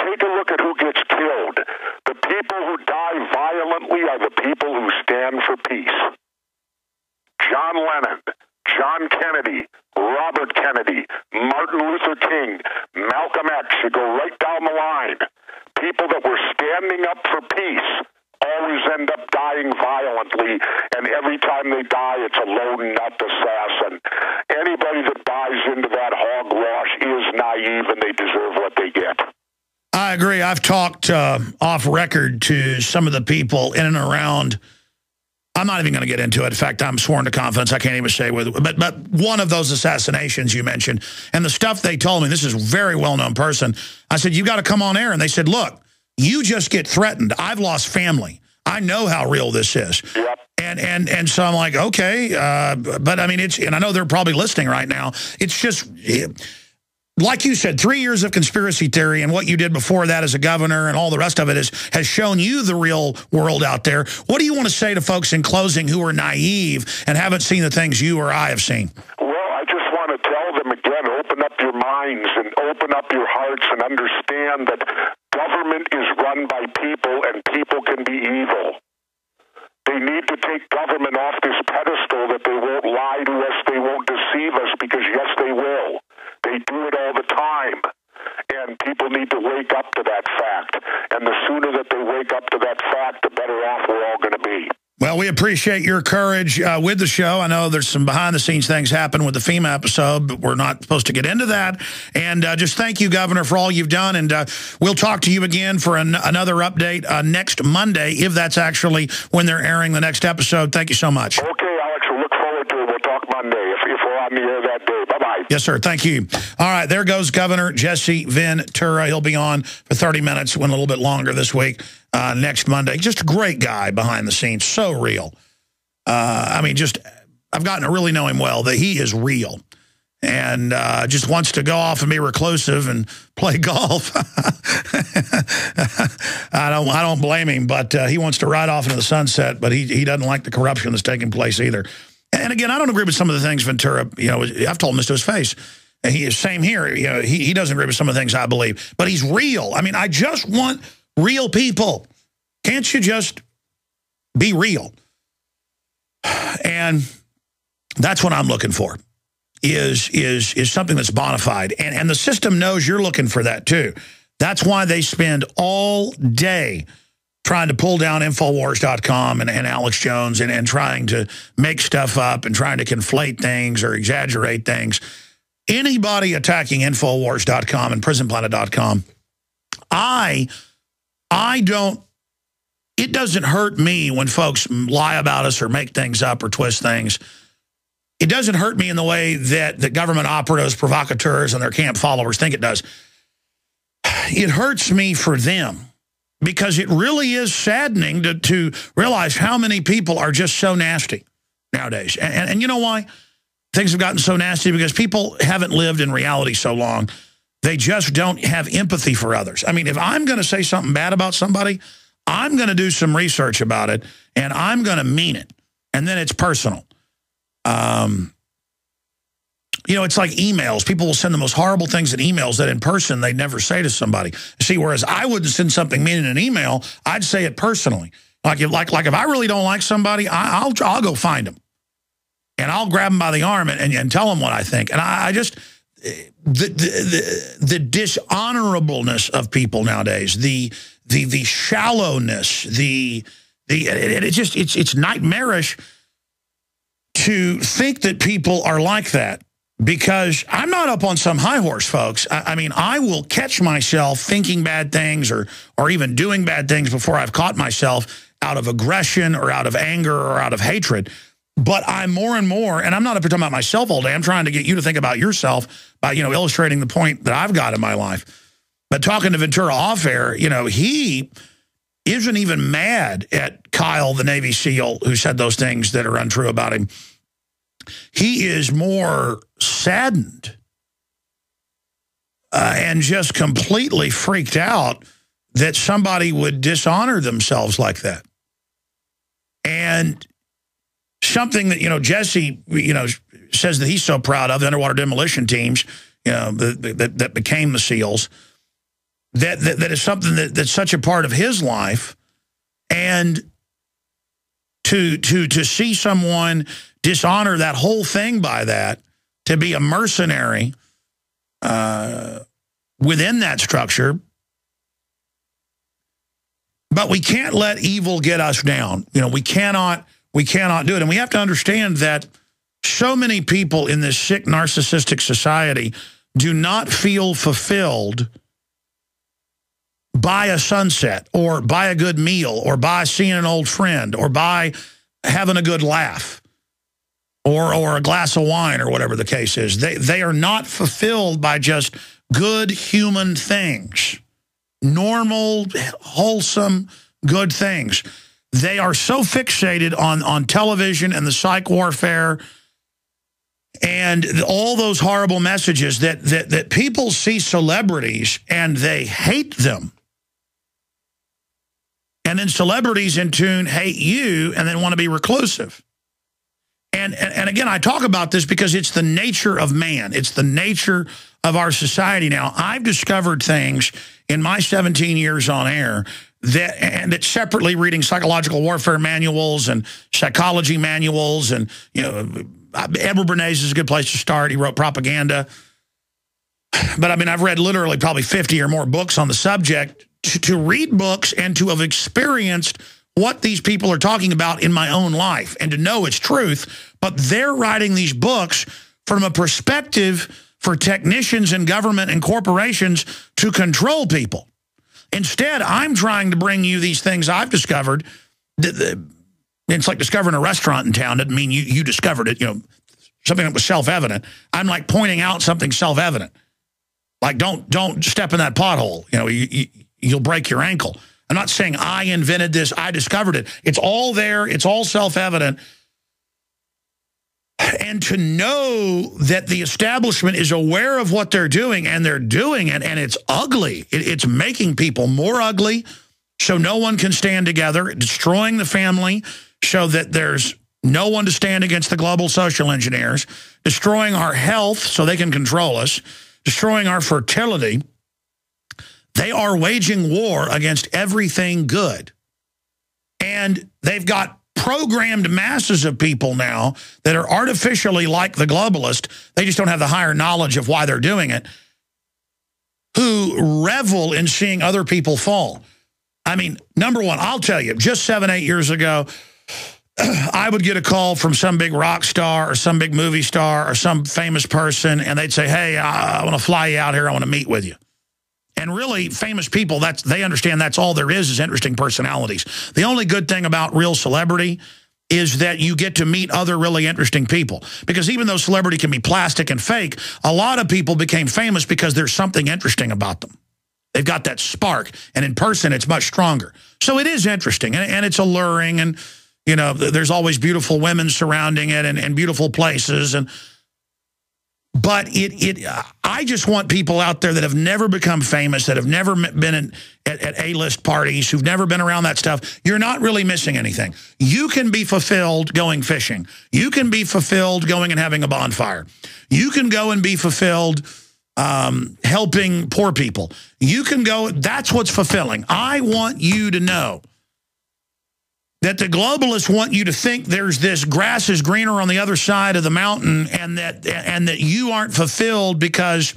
take a look at who gets killed. The people who die violently are the people who stand for peace. John Lennon, John Kennedy, Robert Kennedy, Martin Luther King, Malcolm X, you go right down the line. People that were standing up for peace always end up dying violently, and every time they die, it's a lone nut assassin. Anybody that buys into that hogwash is naive, and they deserve what they get. I agree. I've talked off record to some of the people in and around. I'm not even going to get into it. In fact, I'm sworn to confidence. I can't even say whether. But one of those assassinations you mentioned, and the stuff they told me, this is a very well-known person. I said, you got to come on air. And they said, look, you just get threatened. I've lost family. I know how real this is. Yep. And so I'm like, okay. But I mean, and I know they're probably listening right now. It's just, like you said, 3 years of conspiracy theory and what you did before that as a governor and all the rest of it has shown you the real world out there. What do you want to say to folks in closing who are naive and haven't seen the things you or I have seen? Well, I just want to tell them again, open up your minds and open up your hearts and understand that government is run by people and people can be evil. They need to take government off this pedestal that they won't lie to us, they won't deceive us, because yes, they will. They do it all the time, and people need to wake up to that fact. And the sooner that they wake up to that fact, the better off we're all going to be. Well, we appreciate your courage with the show. I know there's some behind-the-scenes things happen with the FEMA episode, but we're not supposed to get into that. And just thank you, Governor, for all you've done. And we'll talk to you again for another update next Monday, if that's actually when they're airing the next episode. Thank you so much. Okay, Alex, we'll look forward to it. We'll talk Monday if we're on the air that day. Bye-bye. Yes, sir. Thank you. All right, there goes Governor Jesse Ventura. He'll be on for 30 minutes, went a little bit longer this week, next Monday. Just a great guy behind the scenes, so real. I mean, I've gotten to really know him well, that he is real. And just wants to go off and be reclusive and play golf. I don't blame him, but he wants to ride off into the sunset, but he doesn't like the corruption that's taking place either. And again, I don't agree with some of the things Ventura, I've told him this to his face. And he is same here. He doesn't agree with some of the things I believe, but he's real. I mean, I just want real people. Can't you just be real? And that's what I'm looking for, is something that's bona fide. And the system knows you're looking for that too. That's why they spend all day trying to pull down Infowars.com and Alex Jones and trying to make stuff up and trying to conflate things or exaggerate things. Anybody attacking Infowars.com and PrisonPlanet.com, it doesn't hurt me when folks lie about us or make things up or twist things. It doesn't hurt me in the way that the government operatives, provocateurs, and their camp followers think it does. It hurts me for them, because it really is saddening to realize how many people are just so nasty nowadays. And you know why? Things have gotten so nasty because people haven't lived in reality so long. They just don't have empathy for others. I mean, if I'm going to say something bad about somebody, I'm going to do some research about it, and I'm going to mean it. And then it's personal. It's like emails. People will send the most horrible things in emails that in person they'd never say to somebody. See, whereas I wouldn't send something mean in an email, I'd say it personally. Like if I really don't like somebody, I'll go find them. And I'll grab them by the arm and tell them what I think. And I just, the dishonorableness of people nowadays, the shallowness, it's nightmarish to think that people are like that, because I'm not up on some high horse, folks. I mean, I will catch myself thinking bad things or even doing bad things before I've caught myself out of aggression or out of anger or out of hatred. But I'm more and more, and I'm not up here talking about myself all day. I'm trying to get you to think about yourself by, illustrating the point that I've got in my life. But talking to Ventura off air, he isn't even mad at Kyle, the Navy SEAL, who said those things that are untrue about him. He is more saddened and just completely freaked out that somebody would dishonor themselves like that. And something that, Jesse, says that he's so proud of, the underwater demolition teams, that became the SEALs. that is something that's such a part of his life. And to see someone dishonor that whole thing by that, to be a mercenary within that structure. But we can't let evil get us down. You know, we cannot do it. And we have to understand that so many people in this sick, narcissistic society do not feel fulfilled by a sunset or by a good meal or by seeing an old friend or by having a good laugh or a glass of wine or whatever the case is. They are not fulfilled by just good human things, normal, wholesome, good things. They are so fixated on television and the psych warfare and all those horrible messages that people see celebrities and they hate them. And then celebrities in tune hate you and then want to be reclusive. And again, I talk about this because it's the nature of man. It's the nature of our society now. I've discovered things in my 17 years on air that separately reading psychological warfare manuals and psychology manuals. And, you know, Edward Bernays is a good place to start. He wrote Propaganda. But, I mean, I've read literally probably 50 or more books on the subject. To read books and to have experienced what these people are talking about in my own life and to know its truth, but they're writing these books from a perspective for technicians and government and corporations to control people. Instead, I'm trying to bring you these things I've discovered. It's like discovering a restaurant in town. Doesn't mean you discovered it, you know, something that was self-evident. I'm like pointing out something self-evident. Like, don't step in that pothole. You know, you'll break your ankle. I'm not saying I invented this. I discovered it. It's all there. It's all self-evident. And to know that the establishment is aware of what they're doing, and they're doing it, and it's ugly. It's making people more ugly so no one can stand together, destroying the family so that there's no one to stand against the global social engineers, destroying our health so they can control us, destroying our fertility. They are waging war against everything good. And they've got programmed masses of people now that are artificially like the globalist. They just don't have the higher knowledge of why they're doing it, who revel in seeing other people fall. I mean, number one, I'll tell you, just 7, 8 years ago, I would get a call from some big rock star or some big movie star or some famous person, and they'd say, hey, I want to fly you out here. I want to meet with you. And really, famous people, they understand that's all there is interesting personalities. The only good thing about real celebrity is that you get to meet other really interesting people. Because even though celebrity can be plastic and fake, a lot of people became famous because there's something interesting about them. They've got that spark. And in person, it's much stronger. So it is interesting, and it's alluring. And, you know, there's always beautiful women surrounding it and beautiful places. But I just want people out there that have never become famous, that have never been at A-list parties, who've never been around that stuff. You're not really missing anything. You can be fulfilled going fishing. You can be fulfilled going and having a bonfire. You can go and be fulfilled helping poor people. You can go, that's what's fulfilling. I want you to know that the globalists want you to think there's this grass is greener on the other side of the mountain, and that you aren't fulfilled because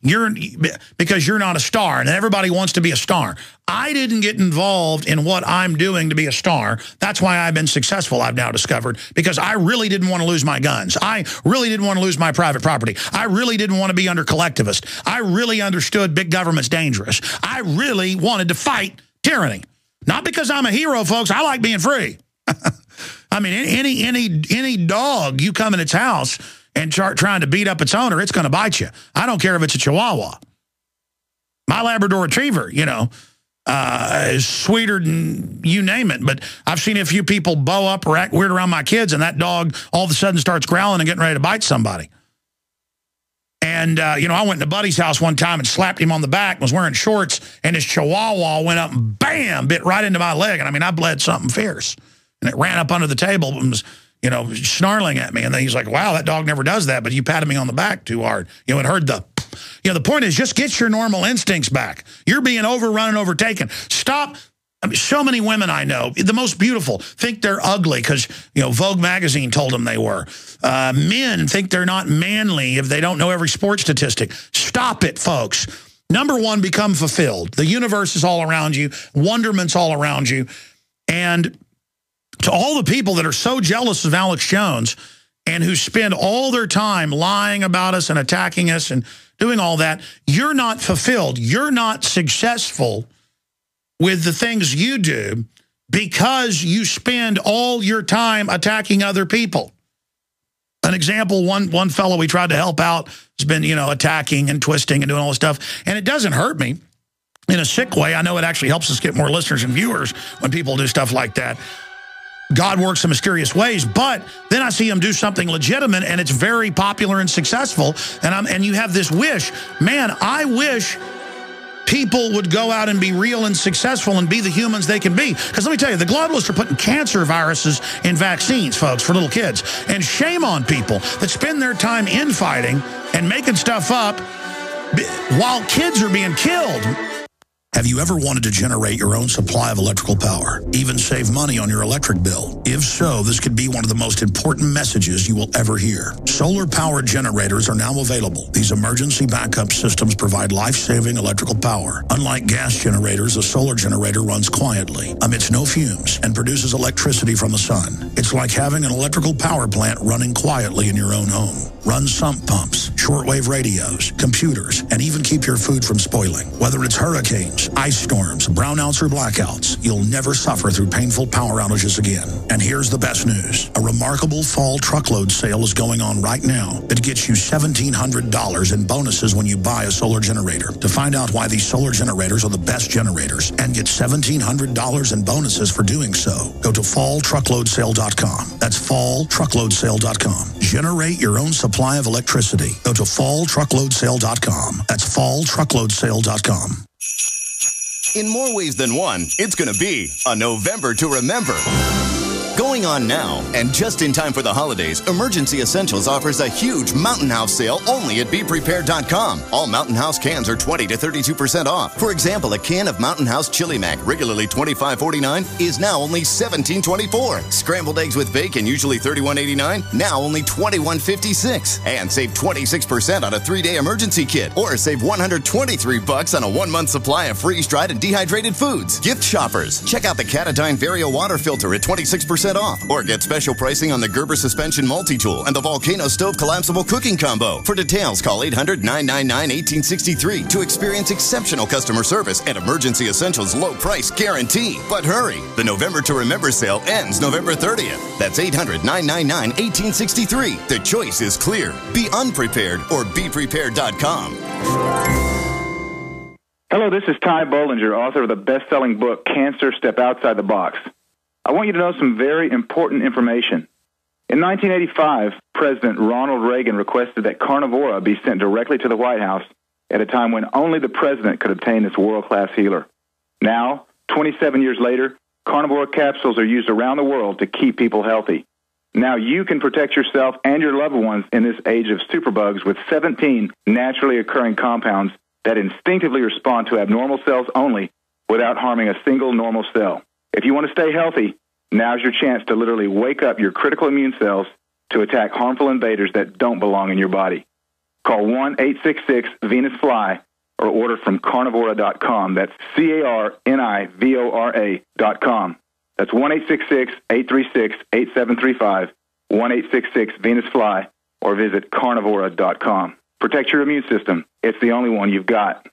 you're not a star, and everybody wants to be a star. I didn't get involved in what I'm doing to be a star. That's why I've been successful, I've now discovered, because I really didn't want to lose my guns. I really didn't want to lose my private property. I really didn't want to be under collectivist. I really understood big government's dangerous. I really wanted to fight tyranny. Not because I'm a hero, folks. I like being free. I mean, any dog, you come in its house and start trying to beat up its owner, it's going to bite you. I don't care if it's a Chihuahua. My Labrador Retriever, you know, is sweeter than you name it. But I've seen a few people bow up or act weird around my kids, and that dog all of a sudden starts growling and getting ready to bite somebody. And, you know, I went to Buddy's house one time and slapped him on the back, was wearing shorts, and his Chihuahua went up and bam, bit right into my leg. And I mean, I bled something fierce. And it ran up under the table and was, you know, snarling at me. And then he's like, wow, that dog never does that, but you patted me on the back too hard. You know, it heard the You know, the point is just get your normal instincts back. You're being overrun and overtaken. Stop. I mean, so many women I know, the most beautiful, think they're ugly because, you know, Vogue magazine told them they were. Men think they're not manly if they don't know every sports statistic. Stop it, folks. Number one, become fulfilled. The universe is all around you. Wonderment's all around you. And to all the people that are so jealous of Alex Jones and who spend all their time lying about us and attacking us and doing all that, you're not fulfilled. You're not successful with the things you do because you spend all your time attacking other people. An example, one fellow we tried to help out has been, you know, attacking and twisting and doing all this stuff. And it doesn't hurt me in a sick way. I know it actually helps us get more listeners and viewers when people do stuff like that. God works in mysterious ways, but then I see him do something legitimate and it's very popular and successful. And you have this wish, man, I wish people would go out and be real and successful and be the humans they can be. Because let me tell you, the globalists are putting cancer viruses in vaccines, folks, for little kids. And shame on people that spend their time infighting and making stuff up while kids are being killed. Have you ever wanted to generate your own supply of electrical power, even save money on your electric bill? If so, this could be one of the most important messages you will ever hear. Solar-powered generators are now available. These emergency backup systems provide life-saving electrical power. Unlike gas generators, a solar generator runs quietly, emits no fumes, and produces electricity from the sun. It's like having an electrical power plant running quietly in your own home. Run sump pumps, shortwave radios, computers, and even keep your food from spoiling. Whether it's hurricanes, ice storms, brownouts, or blackouts, you'll never suffer through painful power outages again. And here's the best news. A remarkable fall truckload sale is going on right now that gets you $1,700 in bonuses when you buy a solar generator. To find out why these solar generators are the best generators and get $1,700 in bonuses for doing so, go to falltruckloadsale.com. That's falltruckloadsale.com. Generate your own supply of electricity. Go to falltruckloadsale.com. That's falltruckloadsale.com. In more ways than one, it's going to be a November to remember. Going on now, and just in time for the holidays, Emergency Essentials offers a huge Mountain House sale only at BePrepared.com. All Mountain House cans are 20 to 32% off. For example, a can of Mountain House Chili Mac, regularly $25.49, is now only $17.24. Scrambled eggs with bacon, usually $31.89, now only $21.56. And save 26% on a 3-day emergency kit, or save $123 on a 1-month supply of freeze-dried and dehydrated foods. Gift shoppers, check out the Catadine Vario water filter at 26% off, or get special pricing on the Gerber suspension multi-tool and the Volcano stove collapsible cooking combo. For details, call 800-999-1863 to experience exceptional customer service and Emergency Essentials low price guarantee. But hurry, the November to Remember sale ends November 30th. That's 800-999-1863. The choice is clear. Be unprepared or BePrepared.com. Hello, this is Ty Bollinger, author of the best-selling book, Cancer, Step Outside the Box. I want you to know some very important information. In 1985, President Ronald Reagan requested that Carnivora be sent directly to the White House at a time when only the president could obtain this world-class healer. Now, 27 years later, Carnivora capsules are used around the world to keep people healthy. Now you can protect yourself and your loved ones in this age of superbugs with 17 naturally occurring compounds that instinctively respond to abnormal cells only without harming a single normal cell. If you want to stay healthy, now's your chance to literally wake up your critical immune cells to attack harmful invaders that don't belong in your body. Call 1-866-VENUS-FLY or order from carnivora.com. That's carnivora.com. That's 1-866-836-8735, 1-866-VENUS-FLY, or visit carnivora.com. Protect your immune system. It's the only one you've got.